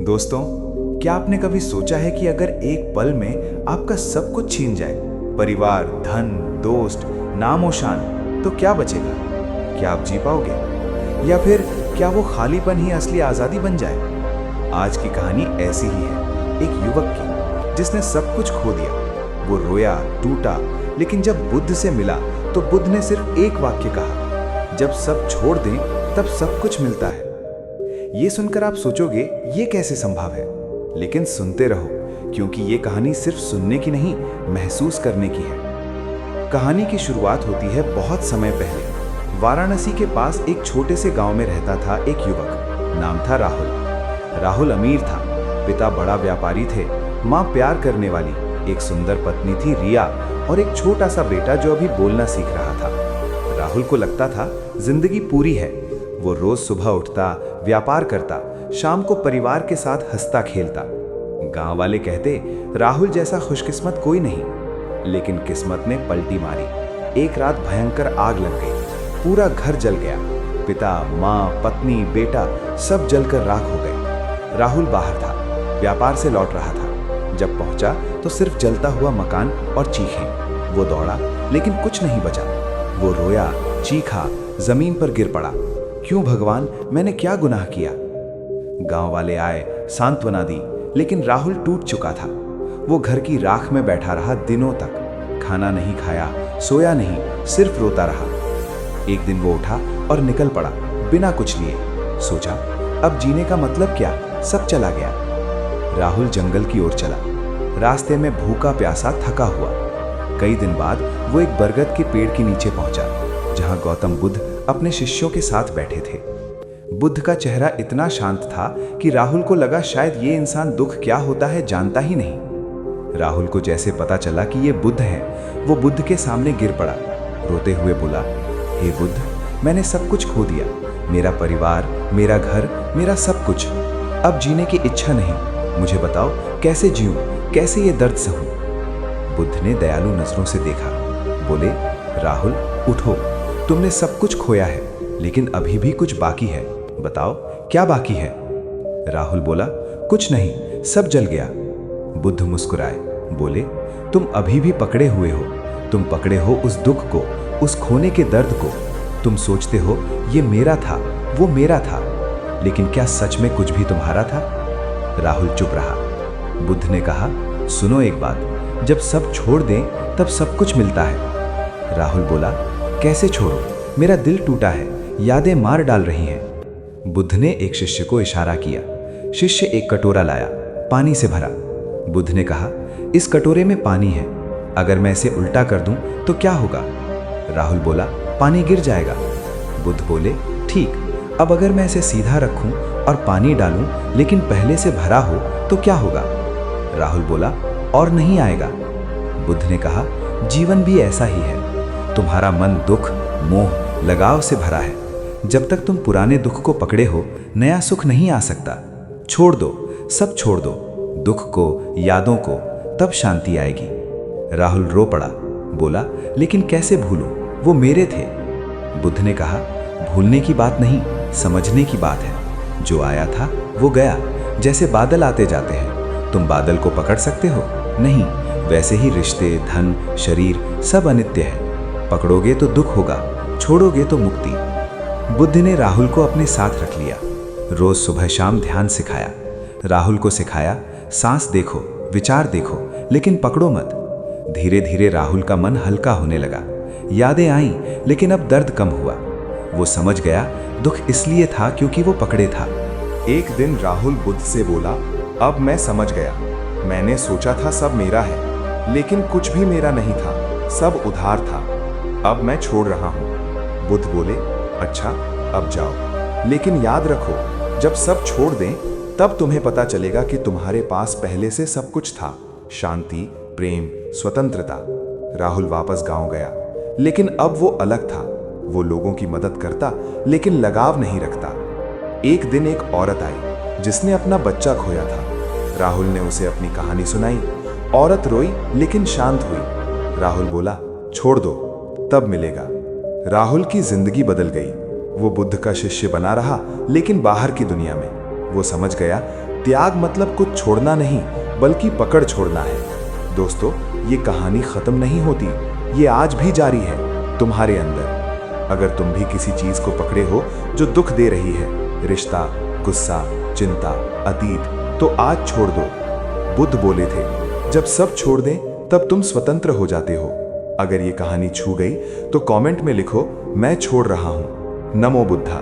दोस्तों, क्या आपने कभी सोचा है कि अगर एक पल में आपका सब कुछ छीन जाए, परिवार, धन, दोस्त, नाम और शान, तो क्या बचेगा? क्या आप जी पाओगे, या फिर क्या वो खालीपन ही असली आजादी बन जाए? आज की कहानी ऐसी ही है, एक युवक की जिसने सब कुछ खो दिया। वो रोया, टूटा, लेकिन जब बुद्ध से मिला तो बुद्ध ने सिर्फ एक वाक्य कहा, जब सब छोड़ दें तब सब कुछ मिलता है। ये सुनकर आप सोचोगे ये कैसे संभव है, लेकिन सुनते रहो, क्योंकि ये कहानी सिर्फ सुनने की नहीं, महसूस करने की है। कहानी की शुरुआत होती है बहुत समय पहले। वाराणसी के पास एक छोटे से गांव में रहता था एक युवक, नाम था राहुल। राहुल अमीर था, पिता बड़ा व्यापारी थे, माँ प्यार करने वाली, एक सुंदर पत्नी थी रिया, और एक छोटा सा बेटा जो अभी बोलना सीख रहा था। राहुल को लगता था जिंदगी पूरी है। वो रोज सुबह उठता, व्यापार करता, शाम को परिवार के साथ हंसता खेलता। गांव वाले कहते राहुल जैसा खुशकिस्मत कोई नहीं, लेकिन किस्मत ने पलटी मारी। एक रात भयंकर आग लग गई, पूरा घर जल गया। पिता, माँ, पत्नी, बेटा सब जलकर राख हो गए। राहुल बाहर था, व्यापार से लौट रहा था। जब पहुंचा तो सिर्फ जलता हुआ मकान और चीखें। वो दौड़ा, लेकिन कुछ नहीं बचा। वो रोया, चीखा, जमीन पर गिर पड़ा। क्यों भगवान, मैंने क्या गुनाह किया? गांव वाले आए, सांत्वना दी, लेकिन राहुल टूट चुका था। वो घर की राख में बैठा रहा दिनों तक, खाना नहीं खाया, सोया नहीं, सिर्फ रोता रहा। एक दिन वो उठा और निकल पड़ा, बिना कुछ लिए। सोचा अब जीने का मतलब क्या, सब चला गया। राहुल जंगल की ओर चला, रास्ते में भूखा प्यासा थका हुआ। कई दिन बाद वो एक बरगद के पेड़ के नीचे पहुंचा, जहां गौतम बुद्ध अपने शिष्यों के साथ बैठे थे। बुद्ध का चेहरा इतना शांत था कि राहुल को लगा शायद ये इंसान दुख क्या होता है जानता ही नहीं। राहुल को जैसे पता चला कि ये बुद्ध हैं, वो बुद्ध के सामने गिर पड़ा, रोते हुए बोला, हे बुद्ध, मैंने सब कुछ खो दिया, मेरा परिवार, मेरा घर, मेरा सब कुछ। अब जीने की इच्छा नहीं, मुझे बताओ कैसे जीऊं, कैसे ये दर्द सहूं? बुद्ध ने दयालु नजरों से देखा, बोले, राहुल उठो, तुमने सब कुछ खोया है, लेकिन अभी भी कुछ बाकी है। बताओ क्या बाकी है? राहुल बोला, कुछ नहीं, सब जल गया। बुद्ध मुस्कुराए, बोले, तुम अभी भी पकड़े हुए हो। तुम पकड़े हो उस दुख को, उस खोने के दर्द को। तुम सोचते हो ये मेरा था, वो मेरा था, लेकिन क्या सच में कुछ भी तुम्हारा था? राहुल चुप रहा। बुद्ध ने कहा, सुनो एक बात, जब सब छोड़ दें तब सब कुछ मिलता है। राहुल बोला, कैसे छोड़ो, मेरा दिल टूटा है, यादें मार डाल रही हैं। बुद्ध ने एक शिष्य को इशारा किया। शिष्य एक कटोरा लाया, पानी से भरा। बुद्ध ने कहा, इस कटोरे में पानी है, अगर मैं इसे उल्टा कर दूं तो क्या होगा? राहुल बोला, पानी गिर जाएगा। बुद्ध बोले, ठीक, अब अगर मैं इसे सीधा रखूं और पानी डालूं, लेकिन पहले से भरा हो तो क्या होगा? राहुल बोला, और नहीं आएगा। बुद्ध ने कहा, जीवन भी ऐसा ही है। तुम्हारा मन दुख, मोह, लगाव से भरा है। जब तक तुम पुराने दुख को पकड़े हो, नया सुख नहीं आ सकता। छोड़ दो, सब छोड़ दो, दुख को, यादों को, तब शांति आएगी। राहुल रो पड़ा, बोला, लेकिन कैसे भूलूं, वो मेरे थे। बुद्ध ने कहा, भूलने की बात नहीं, समझने की बात है। जो आया था वो गया, जैसे बादल आते जाते हैं। तुम बादल को पकड़ सकते हो? नहीं। वैसे ही रिश्ते, धन, शरीर सब अनित्य है। पकड़ोगे तो दुख होगा, छोड़ोगे तो मुक्ति। बुद्ध ने राहुल को अपने साथ रख लिया। रोज सुबह शाम ध्यान सिखाया। राहुल को सिखाया, सांस देखो, विचार देखो, लेकिन पकड़ो मत। धीरे धीरे राहुल का मन हल्का होने लगा। यादें आईं, लेकिन अब दर्द कम हुआ। वो समझ गया, दुख इसलिए था क्योंकि वो पकड़े था। एक दिन राहुल बुद्ध से बोला, अब मैं समझ गया। मैंने सोचा था सब मेरा है, लेकिन कुछ भी मेरा नहीं था, सब उधार था। अब मैं छोड़ रहा हूँ। बुद्ध बोले, अच्छा, अब जाओ, लेकिन याद रखो, जब सब छोड़ दें तब तुम्हें पता चलेगा कि तुम्हारे पास पहले से सब कुछ था, शांति, प्रेम, स्वतंत्रता। राहुल वापस गांव गया, लेकिन अब वो अलग था। वो लोगों की मदद करता, लेकिन लगाव नहीं रखता। एक दिन एक औरत आई जिसने अपना बच्चा खोया था। राहुल ने उसे अपनी कहानी सुनाई। औरत रोई, लेकिन शांत हुई। राहुल बोला, छोड़ दो, तब मिलेगा। राहुल की जिंदगी बदल गई। वो बुद्ध का शिष्य बना रहा, लेकिन बाहर की दुनिया में। वो समझ गया, त्याग मतलब कुछ छोड़ना नहीं, बल्कि पकड़ छोड़ना है। दोस्तों, ये कहानी खत्म नहीं होती, ये आज भी जारी है तुम्हारे अंदर। अगर तुम भी किसी चीज को पकड़े हो जो दुख दे रही है, रिश्ता, गुस्सा, चिंता, अतीत, तो आज छोड़ दो। बुद्ध बोले थे, जब सब छोड़ दें तब तुम स्वतंत्र हो जाते हो। अगर ये कहानी छू गई तो कमेंट में लिखो, मैं छोड़ रहा हूं। नमो बुद्धा।